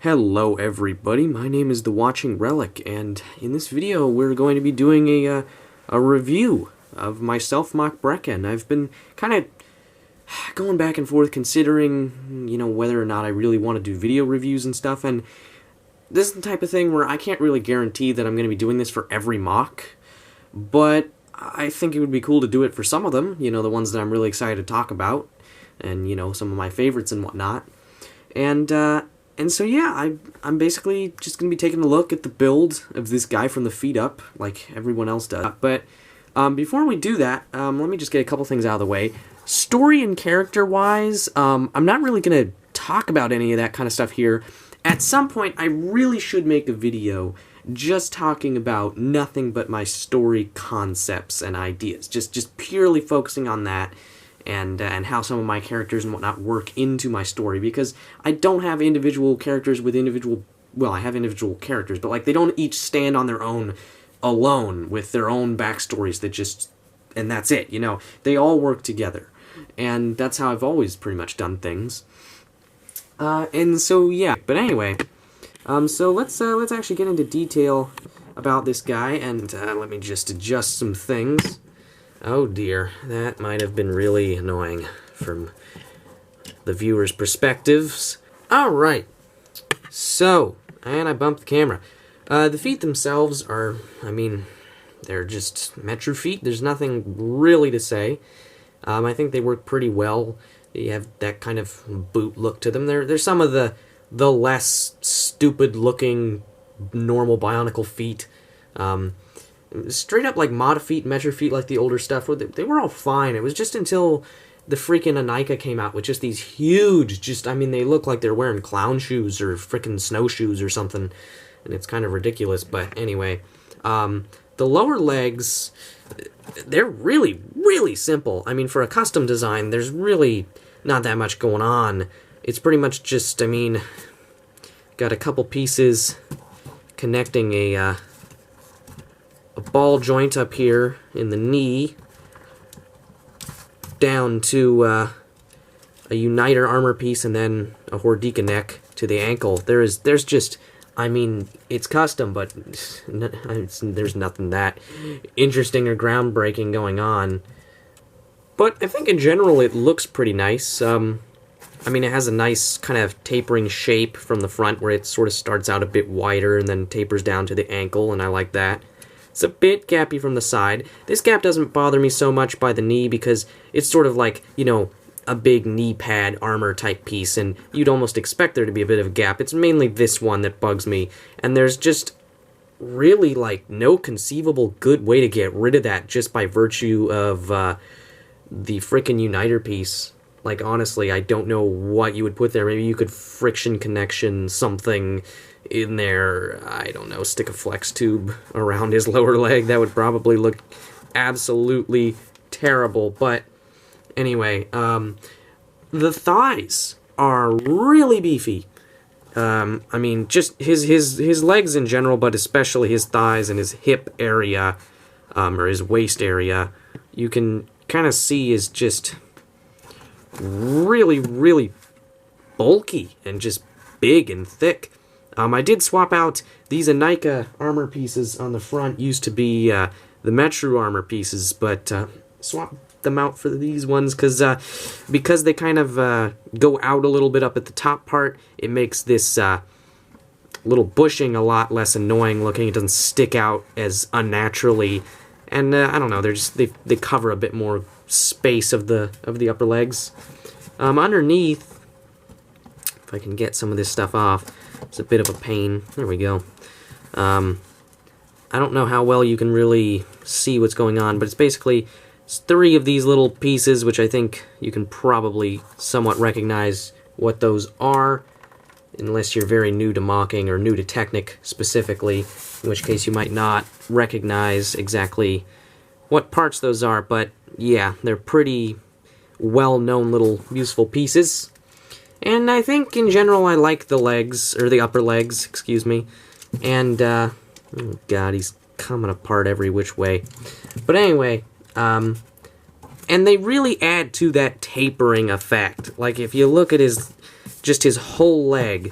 Hello everybody, my name is The Watching Relic, and in this video we're going to be doing a review of my SelfMOC Brekken. I've been kind of going back and forth considering, whether or not I really want to do video reviews and stuff, and this is the type of thing where I can't really guarantee that I'm going to be doing this for every MOC, but I think it would be cool to do it for some of them, the ones that I'm really excited to talk about, and, some of my favorites and whatnot. And so yeah, I'm basically just going to be taking a look at the build of this guy from the feet up, like everyone else does. But before we do that, let me just get a couple things out of the way. Story and character-wise, I'm not really going to talk about any of that kind of stuff here. At some point, I really should make a video just talking about nothing but my story concepts and ideas. Just purely focusing on that. And how some of my characters and whatnot work into my story, because I don't have individual characters with individual... Well, I have individual characters, but, they don't each stand on their own alone with their own backstories that just... And that's it, They all work together. And that's how I've always pretty much done things. And so, yeah. But anyway, so let's actually get into detail about this guy, and let me just adjust some things. Oh dear, that might have been really annoying from the viewer's perspectives. Alright, so, and I bumped the camera. The feet themselves are, they're just Metro feet. There's nothing really to say. I think they work pretty well. They have that kind of boot look to them. They're some of the less stupid-looking normal Bionicle feet. Straight up like Mod feet, Metro feet, like the older stuff, they were all fine. It was just until the freaking Bionicle came out with just these huge, they look like they're wearing clown shoes or freaking snowshoes or something, and it's kind of ridiculous. But anyway, the lower legs, they're really, really simple. For a custom design, there's really not that much going on. It's pretty much just, got a couple pieces connecting a ball joint up here in the knee down to a uniter armor piece, and then a Hordika neck to the ankle. There's just, it's custom, but there's nothing that interesting or groundbreaking going on. But I think in general it looks pretty nice. It has a nice kind of tapering shape from the front where it sort of starts out a bit wider and then tapers down to the ankle, and I like that. It's a bit gappy from the side. This gap doesn't bother me so much by the knee because it's sort of like, a big knee pad armor type piece, and you'd almost expect there to be a bit of a gap. It's mainly this one that bugs me, and there's just really, no conceivable good way to get rid of that just by virtue of the frickin' uniter piece. Honestly, I don't know what you would put there. Maybe you could friction connection something in there, I don't know, stick a flex tube around his lower leg. That would probably look absolutely terrible. But anyway, the thighs are really beefy. Just his legs in general, but especially his thighs and his hip area, or his waist area, you can kind of see is just really, really bulky and just big and thick. I did swap out these Bionicle armor pieces on the front. Used to be the Metro armor pieces, but swap them out for these ones because they kind of go out a little bit up at the top part. It makes this little bushing a lot less annoying looking. It doesn't stick out as unnaturally, and I don't know. They cover a bit more space of the upper legs. Underneath, if I can get some of this stuff off. It's a bit of a pain. There we go. I don't know how well you can really see what's going on, but it's basically three of these little pieces, which I think you can probably somewhat recognize what those are, unless you're very new to mocking or new to Technic specifically, in which case you might not recognize exactly what parts those are, but yeah, they're pretty well-known little useful pieces. And I think, in general, I like the legs, or the upper legs, excuse me. And, oh god, he's coming apart every which way. But anyway, and they really add to that tapering effect. If you look at his whole leg,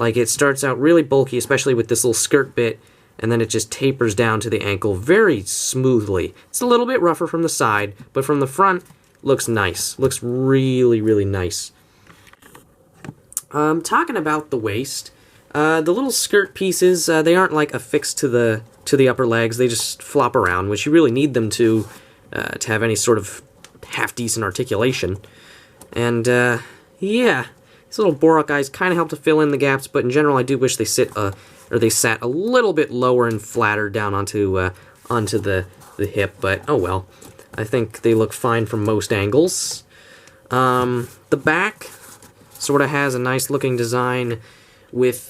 Like, it starts out really bulky, especially with this little skirt bit, and then it just tapers down to the ankle very smoothly. It's a little bit rougher from the side, but from the front, looks nice. Looks really, really nice. Talking about the waist, the little skirt pieces, they aren't like affixed to the upper legs. They just flop around, which you really need them to have any sort of half-decent articulation. And, yeah, these little Borak eyes kind of help to fill in the gaps, but in general, I do wish they sat a little bit lower and flatter down onto the hip, but oh well. I think they look fine from most angles. The back sort of has a nice looking design with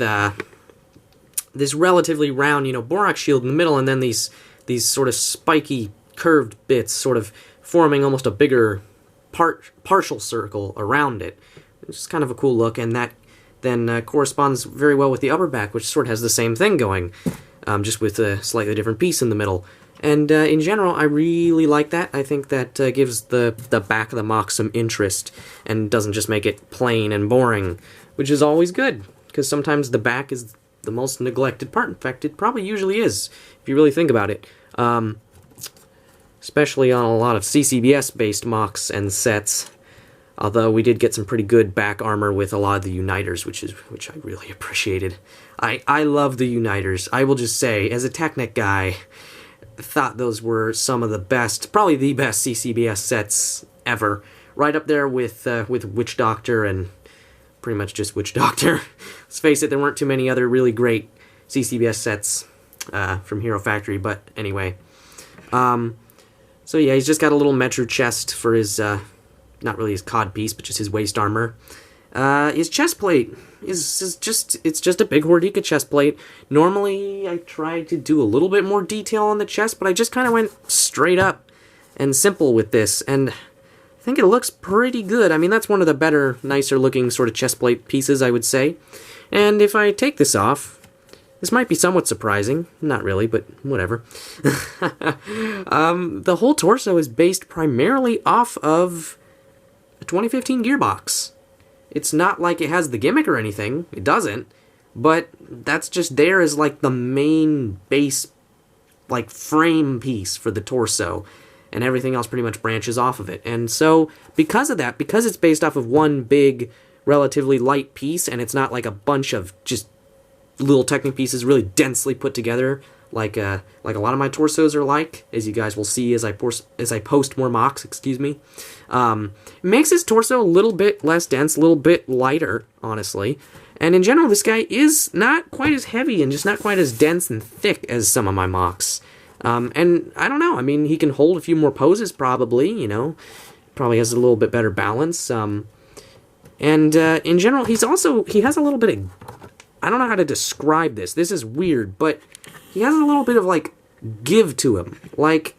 this relatively round, Borak shield in the middle, and then these sort of spiky curved bits sort of forming almost a bigger partial circle around it. It's kind of a cool look, and that then corresponds very well with the upper back, which sort of has the same thing going, just with a slightly different piece in the middle. And in general, I really like that. I think that gives the back of the MOC some interest, and doesn't just make it plain and boring, which is always good, because sometimes the back is the most neglected part. In fact, it probably usually is, if you really think about it. Especially on a lot of CCBS-based MOCs and sets. Although we did get some pretty good back armor with a lot of the Uniters, which I really appreciated. I love the Uniters. I will just say, as a Technic guy, thought those were some of the best, probably the best CCBS sets ever. Right up there with Witch Doctor and pretty much just Witch Doctor. Let's face it, there weren't too many other really great CCBS sets from Hero Factory, but anyway. So yeah, he's just got a little Metru chest for his, not really his cod piece, but just his waist armor. His chest plate is just a big Hordika chest plate. Normally, I try to do a little bit more detail on the chest, but I just kind of went straight up and simple with this, and I think it looks pretty good. I mean, that's one of the better, nicer looking sort of chest plate pieces, I would say. And if I take this off, this might be somewhat surprising. Not really, but whatever. The whole torso is based primarily off of a 2015 gearbox. It's not like it has the gimmick or anything. It doesn't. But that's just there as like the main base, like frame piece for the torso. And everything else pretty much branches off of it. And so, because of that, because it's based off of one big, relatively light piece, and it's not like a bunch of just little Technic pieces really densely put together, like a lot of my torsos are like, as you guys will see as I post more MOCs, excuse me. It makes his torso a little bit less dense, a little bit lighter, honestly. And in general, this guy is not quite as heavy and just not quite as dense and thick as some of my MOCs. And I don't know, I mean, he can hold a few more poses probably, probably has a little bit better balance. And in general, he has a little bit of, I don't know how to describe this. This is weird, but he has a little bit of, like, give to him. Like,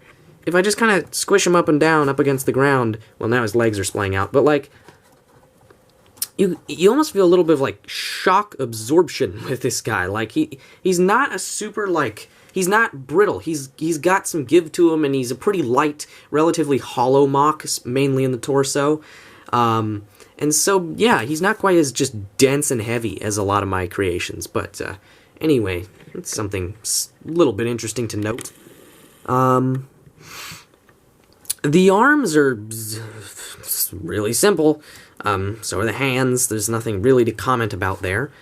if I just kind of squish him up and down up against the ground, well, now his legs are splaying out, but, like, you almost feel a little bit of, like, shock absorption with this guy. Like, he's not a super, like, he's not brittle. He's got some give to him, and he's a pretty light, relatively hollow MOC, mainly in the torso. And so, yeah, he's not quite as just dense and heavy as a lot of my creations. But anyway, it's something a little bit interesting to note. The arms are really simple. So are the hands. There's nothing really to comment about there.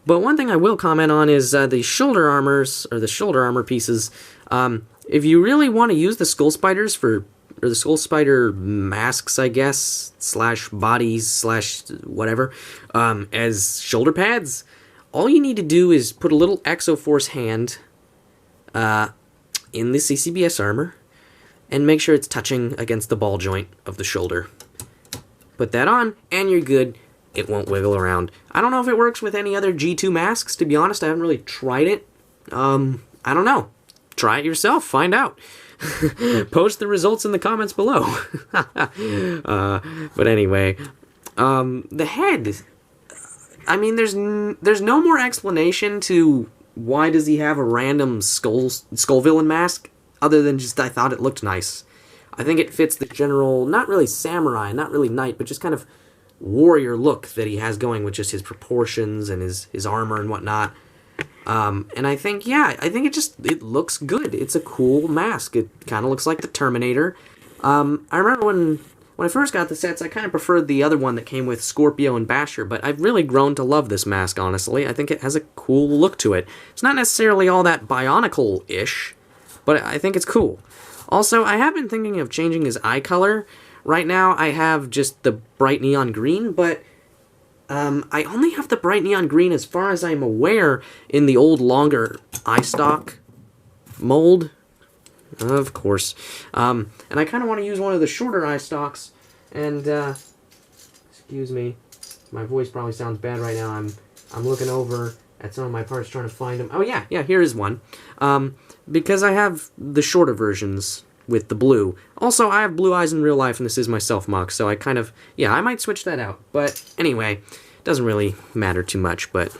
But one thing I will comment on is the shoulder armors, or the shoulder armor pieces. If you really want to use the skull spiders or the skull spider masks, I guess, / bodies / whatever, as shoulder pads, all you need to do is put a little Exoforce hand in the CCBS armor and make sure it's touching against the ball joint of the shoulder. Put that on, and you're good. It won't wiggle around. I don't know if it works with any other G2 masks, to be honest. I haven't really tried it. I don't know. Try it yourself. Find out. Post the results in the comments below. But anyway, the head. I mean, there's no more explanation to why does he have a random skull villain mask, other than just I thought it looked nice. I think it fits the general, not really samurai, not really knight, but just kind of warrior look that he has going with just his proportions and his armor and whatnot. And I think, yeah, I think it looks good. It's a cool mask. It kind of looks like the Terminator. I remember when I first got the sets, I kind of preferred the other one that came with Scorpio and Basher, but I've really grown to love this mask, honestly. I think it has a cool look to it. It's not necessarily all that Bionicle-ish, but I think it's cool. Also, I have been thinking of changing his eye color. Right now, I have just the bright neon green, but I only have the bright neon green as far as I'm aware in the old, longer eye stock mold. Of course. And I kind of want to use one of the shorter eye stalks, and, excuse me, my voice probably sounds bad right now. I'm looking over at some of my parts trying to find them. Oh, yeah, here is one. Because I have the shorter versions with the blue. Also, I have blue eyes in real life, and this is my SelfMOC, so I kind of, yeah, I might switch that out. But anyway, it doesn't really matter too much, but,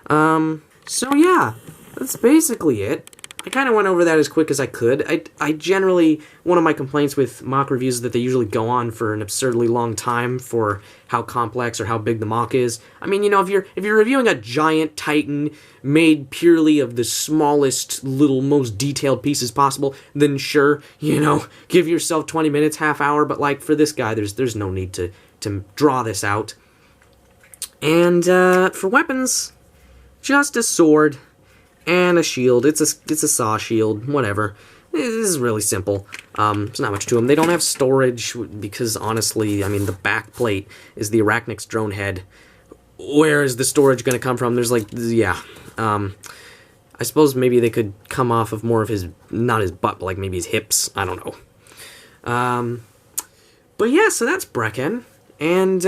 so yeah, that's basically it. I kind of went over that as quick as I could. I generally, one of my complaints with MOC reviews is that they usually go on for an absurdly long time for how complex or how big the MOC is. I mean, you know, if you're reviewing a giant Titan made purely of the smallest, little, most detailed pieces possible, then sure, you know, give yourself 20 minutes, half hour, but like for this guy, there's no need to draw this out. And for weapons, just a sword and a shield. It's a saw shield, whatever. This is really simple. There's not much to them. They don't have storage because, honestly, I mean, the back plate is the Arachnix drone head. Where is the storage going to come from? There's like, yeah. I suppose maybe they could come off of more of his, not his butt, but like maybe his hips. I don't know. But yeah, so that's Brekken. And,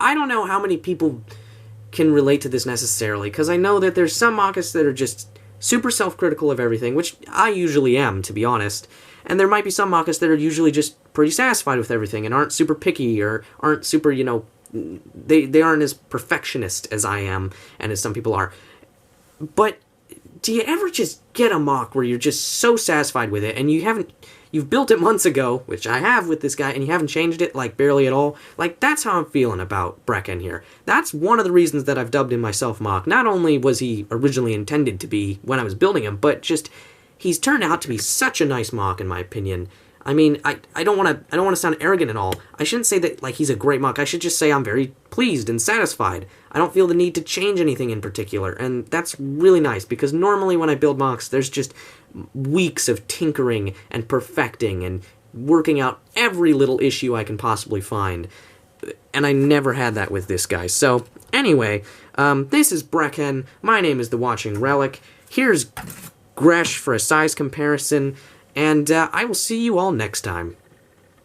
I don't know how many people can relate to this necessarily, because I know that there's some mockists that are just super self-critical of everything, which I usually am, to be honest, and there might be some mockists that are usually just pretty satisfied with everything and aren't super picky or aren't super, you know, they aren't as perfectionist as I am and as some people are. But do you ever just get a MOC where you're just so satisfied with it and you've built it months ago, which I have with this guy, and you haven't changed it, like, barely at all? Like, that's how I'm feeling about Brekken here. That's one of the reasons that I've dubbed him my SelfMOC. Not only was he originally intended to be when I was building him, but just, he's turned out to be such a nice MOC, in my opinion. I mean, I don't want to sound arrogant at all. I shouldn't say that, like, he's a great MOC. I should just say I'm very pleased and satisfied. I don't feel the need to change anything in particular, and that's really nice, because normally when I build MOCs, there's just weeks of tinkering and perfecting and working out every little issue I can possibly find, and I never had that with this guy. So, anyway, this is Brekken. My name is The Watching Relic. Here's Gresh for a size comparison, and I will see you all next time.